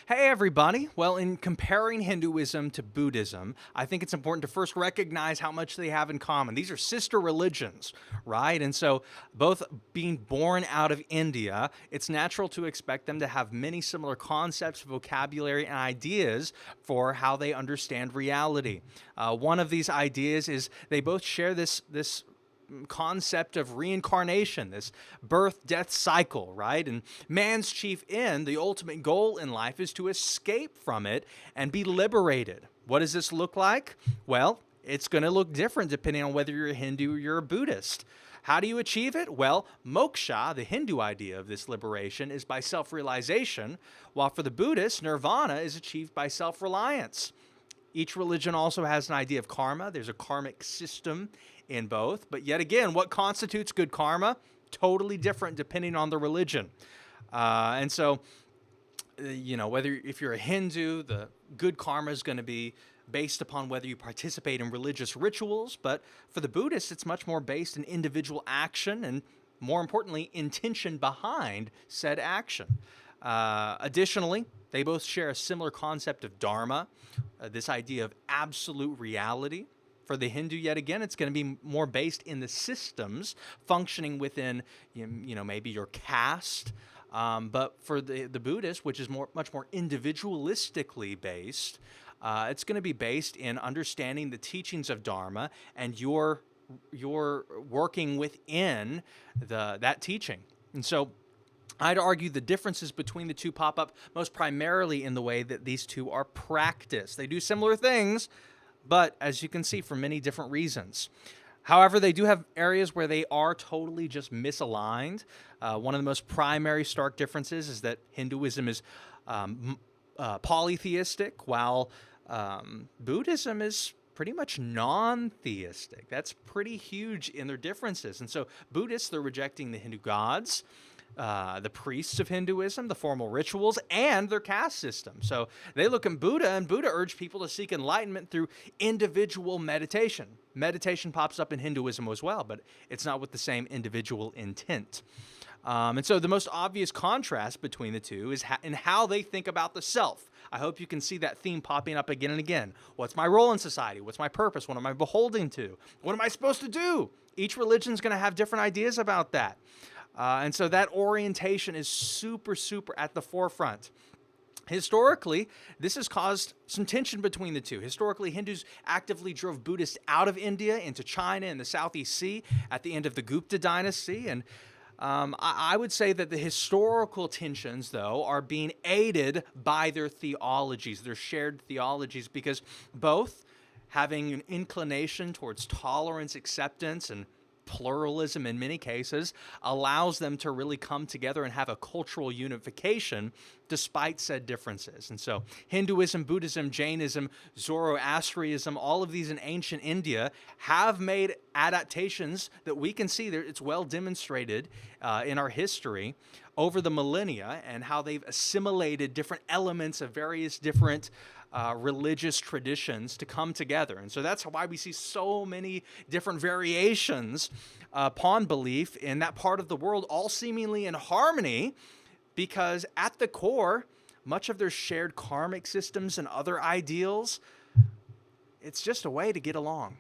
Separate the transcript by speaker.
Speaker 1: Hey, everybody. Well, in comparing Hinduism to Buddhism, I think it's important to first recognize how much they have in common. These are sister religions, right? And so, both being born out of India, it's natural to expect them to have many similar concepts, vocabulary, and ideas for how they understand reality. One of these ideas is they both share this concept of reincarnation, this birth death cycle, right? And man's chief end, the ultimate goal in life, is to escape from it and be liberated. What does this look like? Well, it's going to look different depending on whether you're a Hindu or you're a Buddhist. How do you achieve it? Well, moksha, the Hindu idea of this liberation, is by self realization, while for the Buddhists, nirvana is achieved by self reliance. Each religion also has an idea of karma. There's a karmic system in both. But yet again, what constitutes good karma? Totally different depending on the religion. And so, whether if you're a Hindu, the good karma is going to be based upon whether you participate in religious rituals. But for the Buddhists, it's much more based in individual action and, more importantly, intention behind said action. Additionally, they both share a similar concept of dharma, this idea of absolute reality. For the Hindu, yet again, it's going to be more based in the systems functioning within, maybe your caste. But for the Buddhist, which is much more individualistically based, it's going to be based in understanding the teachings of dharma and your working within that teaching. And so, I'd argue the differences between the two pop up most primarily in the way that these two are practiced. They do similar things, but as you can see, for many different reasons. However, they do have areas where they are totally just misaligned. One of the most primary stark differences is that Hinduism is polytheistic, while Buddhism is pretty much non-theistic. That's pretty huge in their differences. And so Buddhists, they're rejecting the Hindu gods, the priests of Hinduism, the formal rituals, and their caste system. So they look at Buddha, and Buddha urged people to seek enlightenment through individual meditation. Meditation pops up in Hinduism as well, but it's not with the same individual intent. And so the most obvious contrast between the two is in how they think about the self. I hope you can see that theme popping up again and again. What's my role in society? What's my purpose? What am I beholden to? What am I supposed to do? Each religion's going to have different ideas about that. And so that orientation is super, super at the forefront. Historically, this has caused some tension between the two. Historically, Hindus actively drove Buddhists out of India into China and the Southeast Sea at the end of the Gupta dynasty. And I would say that the historical tensions, though, are being aided by their theologies, their shared theologies, because both having an inclination towards tolerance, acceptance, and pluralism in many cases allows them to really come together and have a cultural unification despite said differences. And so Hinduism, Buddhism, Jainism, Zoroastrianism, all of these in ancient India have made adaptations that we can see there. It's well demonstrated in our history over the millennia and how they've assimilated different elements of various different religious traditions to come together. And so that's why we see so many different variations upon belief in that part of the world, all seemingly in harmony, because at the core, much of their shared karmic systems and other ideals, it's just a way to get along.